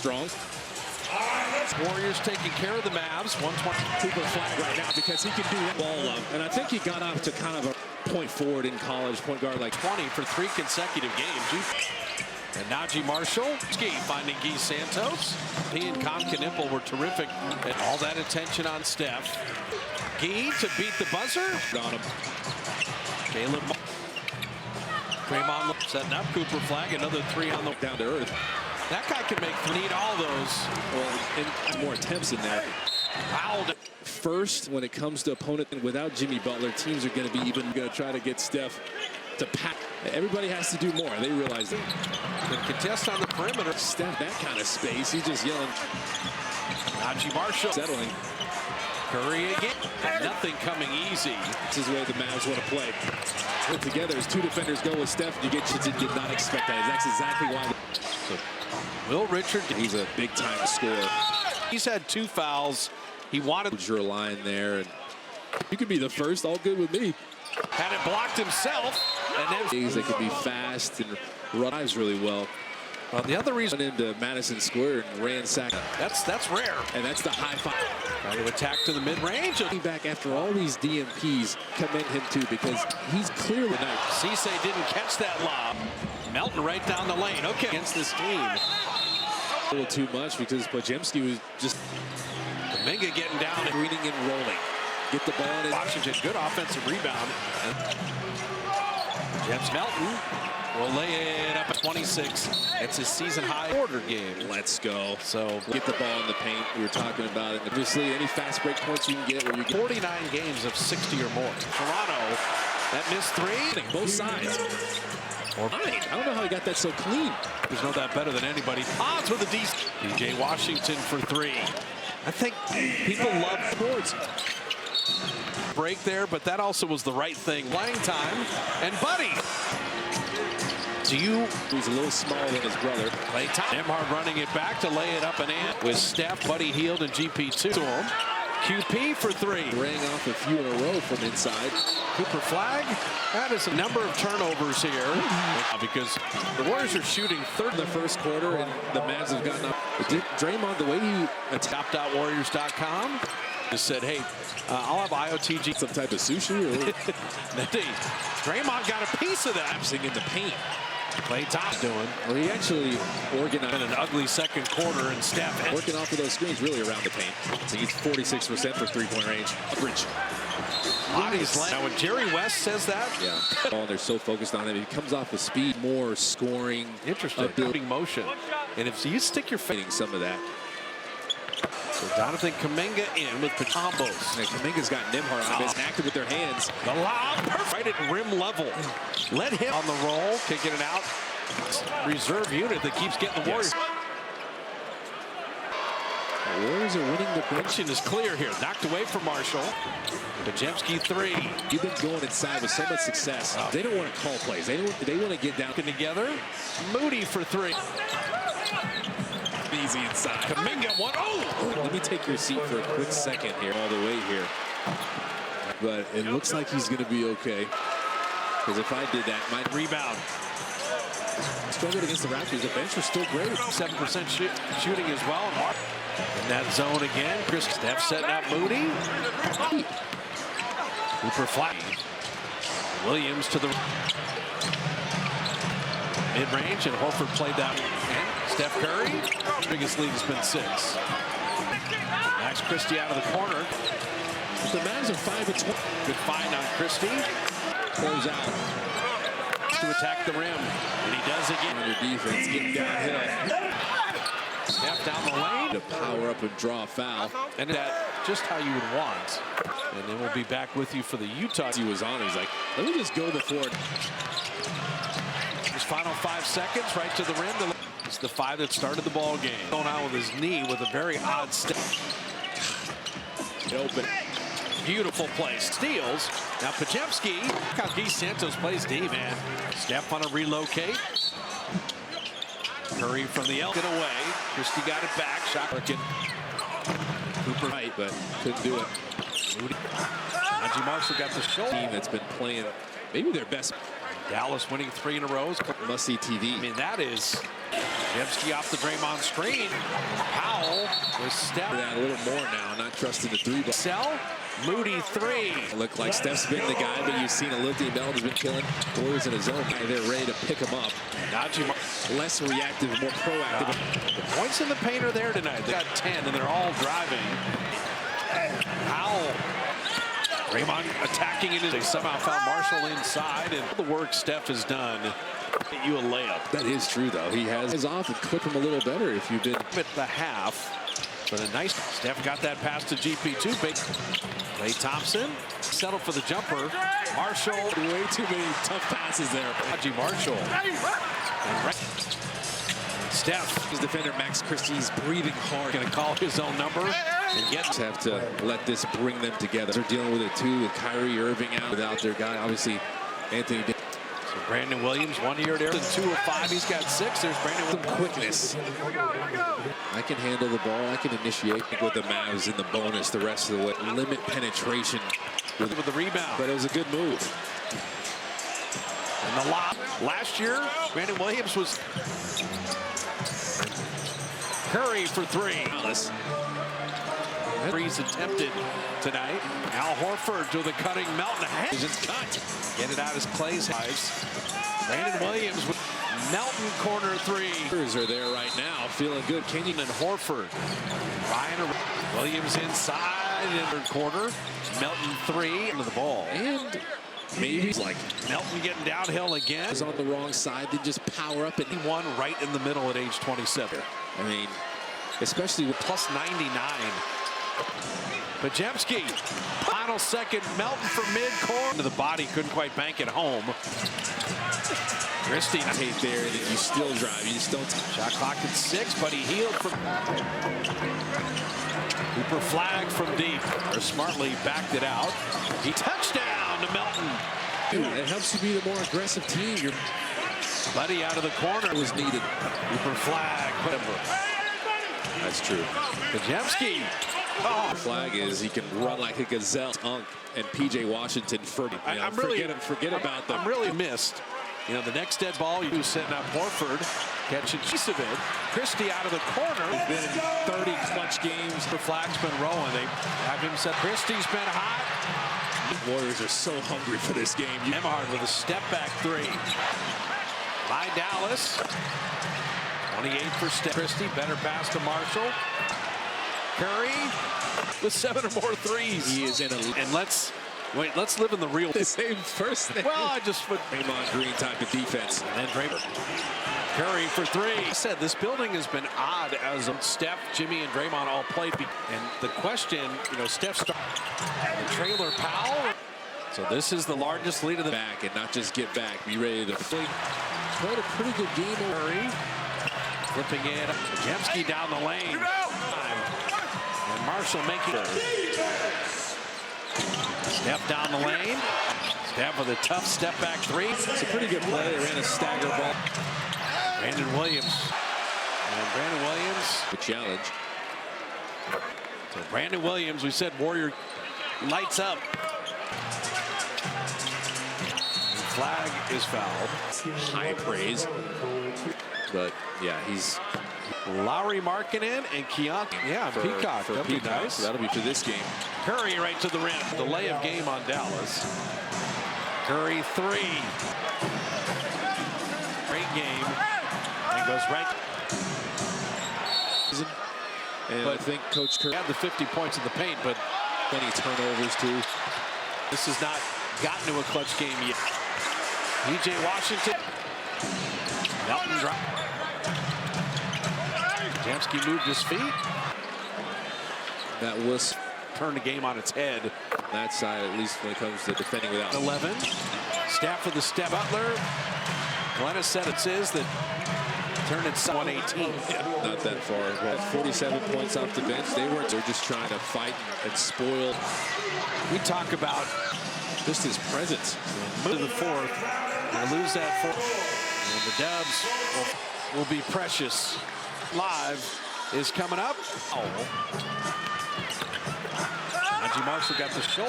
strong. Warriors taking care of the Mavs. 120. Cooper flag right now because he can do that ball up. And I think he got up to kind of a point forward in college, point guard like 20 for 3 consecutive games. And Najee Marshall, finding Guy Santos. He and Con Knipple were terrific. And all that attention on Steph. Guy to beat the buzzer. on him. Caleb. Draymond setting up. Cooper flag. Another 3 on the down to earth. That guy can make need all those. Well, and more attempts in there. Fouled. First, when it comes to opponent, without Jimmy Butler, teams are going to be even going to try to get Steph to pack. Everybody has to do more. They realize that. Can contest on the perimeter. Steph, that kind of space. He's just yelling. Najee Marshall Settling. Curry again. Nothing coming easy. This is the way the Mavs want to play. Put together as 2 defenders go with Steph. You get you did not expect that. That's exactly why. So, Will Richard. He's a big-time scorer. He's had 2 fouls. He wanted your line there, and you could be the first. All good with me. Had it blocked himself, and then they can be fast and drives really well. Well, the other reason into Madison Square and ransack. That's rare, and that's the high five. Trying to attack to the mid-range. Back after all these DMPs, commend him too because he's clearly nice. Cisse didn't catch that lob. Melton right down the lane. Okay, against this team. A little too much because Podziemski was just. Kuminga getting down and reading and rolling. Get the ball in. Washington, good offensive rebound. And James Melton will lay it up at 26. It's his season high order game. Let's go. So get the ball in the paint. We were talking about it. Obviously, any fast break points you can get. Where you get 49 games of 60 or more. Toronto, that missed 3. Both sides. Or I don't know how he got that so clean. There's no that better than anybody. Odds with a D. DJ Washington for 3. I think people love sports. Break there, but that also was the right thing. Playing time, and Buddy. He's a little smaller than his brother. Play time. Nembhard running it back to lay it up and in with Steph, Buddy Hield, and GP2 to him. QP for 3. Rang off a few in a row from inside. Cooper flag. That is a number of turnovers here because the Warriors are shooting 3rd in the first quarter, and the Mavs have gotten up. Draymond, the way he attacked out Warriors.com, just said, hey, I'll have IOTG. Some type of sushi? Or Draymond got a piece of that. Lapsing in the paint. Clay Thompson doing. Well, he actually organized in an ugly second quarter, and Steph working off of those screens really around the paint. So he's 46% for 3-point range. Average. Now when Jerry West says that, yeah, they're so focused on it. He comes off with speed, more scoring, interesting, building motion, and if you stick your face, some of that. So Jonathan Kuminga in with combos. Kuminga's got Nembhard on him. Active with their hands. The lob, perfect. Right at rim level. Let him on the roll, kicking it out. Reserve unit that keeps getting the Warriors. The Warriors are winning the bench. Is clear here. Knocked away from Marshall. Podziemski 3. You've been going inside with so much success. They don't want to call plays. They want to get down. Together. Moody for 3. Easy inside. Kuminga 1. Oh! Let me take your seat for a quick second here. All the way here. But it looks like he's going to be okay. Because if I did that, my rebound. Struggled against the Raptors. The bench was still great. 7% shooting as well. In that zone again. Chris Steph setting up Moody. Cooper flat. Williams to the mid-range, and Horford played that one. Steph Curry, biggest lead has been 6. Max Christie out of the corner. The Mavs are 5-20. Good find on Christie. Close out to attack the rim, and he does again. Under defense, getting downhill. Steph down the lane to power up and draw a foul, and that just how you would want. And then we'll be back with you for the Utah. He was on. He's like, let me just go before. His final 5 seconds, right to the rim. It's the 5 that started the ball game. Going out with his knee with a very odd step. Open. Beautiful play. Steals. Now Podziemski. Look how Guy Santos plays D, man. Steph on a relocate. Curry from the elbow. Get away. Christie got it back. Shot working. Cooper right, but couldn't do it. Moody. Najee Marshall got the shoulder. Team that's been playing maybe their best. Dallas winning 3 in a row. Must-see TV. I mean, that is Jemski off the Draymond screen. Powell with Steph. That a little more now, not trusting the three. But Sell. Moody three. Look like Steph's been the guy, but you've seen Olympic Melton's been killing Warriors in his own. They're ready to pick him up. Less reactive, more proactive. The points in the paint are there tonight. They got 10, and they're all driving. Powell. Draymond attacking it. They somehow found Marshall inside, and the work Steph has done. Get you a layup. That is true, though. He has his off and clip him a little better if you've been at the half. But a nice Steph got that pass to GP2. Klay Thompson settled for the jumper. Marshall. Way too many tough passes there. Haji Marshall. And Steph. His defender Max Christie's breathing hard. Going to call his own number. And have to let this bring them together. They're dealing with it too, with Kyrie Irving out without their guy. Obviously, Anthony. So Brandon Williams, 1 year there. 2 of 5. He's got 6. There's Brandon with some quickness. I can handle the ball. I can initiate with the Mavs in the bonus the rest of the way. Limit penetration with the rebound. But it was a good move. And the lob. Last year, Brandon Williams was Curry for 3. Three's attempted tonight. Al Horford to the cutting Melton. It's cut. Get it out as Klay's eyes. Brandon Williams with Melton corner 3. Are there right now, feeling good. Kenyon and Horford. Ryan Williams inside in the corner. Melton 3 into the ball. And maybe like Melton getting downhill again. Is on the wrong side, then just power up and he won right in the middle at age 27. I mean, especially with plus 99. Jemski, final second, Melton for mid-court. To the body, couldn't quite bank it home. Christie hate there that you still drive. You just don't. Shot clock at 6, but he healed from. Cooper flag from deep. Or smartly backed it out. He touchdown to Melton. It helps you be the more aggressive team. Your buddy out of the corner was needed. Cooper flag. That's true. Jemski. The flag is he can run like a gazelle. And PJ Washington forget about them. I'm really missed. You know, the next dead ball, you setting up Horford, catching piece of it. Christie out of the corner. He's been in 30 clutch games. The flag's been rolling. They have him set. Christie's been hot. Warriors are so hungry for this game. Emhart with a step back 3. By Dallas. 28 for Steph. Christie, better pass to Marshall. Curry with 7 or more threes. He is in a. And let's live in the real. The same first name. Well, I just put Draymond Green type of defense. And then Draymond. Curry for 3. I said this building has been odd as Steph, Jimmy, and Draymond all played. And the question, you know, Steph started the trailer Powell. So this is the largest lead of the back, and not just get back. Be ready to play. Played a pretty good game. Curry flipping in. Jemski down the lane. And Marshall making it. Steph down the lane. Steph with a tough step back 3. It's a pretty good play. They ran a stagger ball. Brandon Williams. And Brandon Williams. The challenge. So Brandon Williams, we said Warrior lights up. The flag is fouled. High praise. But yeah, he's Lowry Markkanen and Keon. Yeah, Peacock. That'll be nice. That'll be for this game. Curry right to the rim. Delay of game on Dallas. Curry 3. Great game. And goes right. And I think Coach Curry had the 50 points in the paint, but many turnovers too. This has not gotten to a clutch game yet. PJ Washington. Melton drop. Jemski moved his feet. That was turned the game on its head. That side, at least when it comes to defending without 11. Steph for the step. Butler. Glennis said it says that turned it 118. Yeah, not that far. Well, 47 points off the bench. They're just trying to fight and spoil. We talk about just his presence. Move to the 4th. They lose that 4th. And the Dubs will be precious. Live is coming up. Haji Marshall got the shoulder.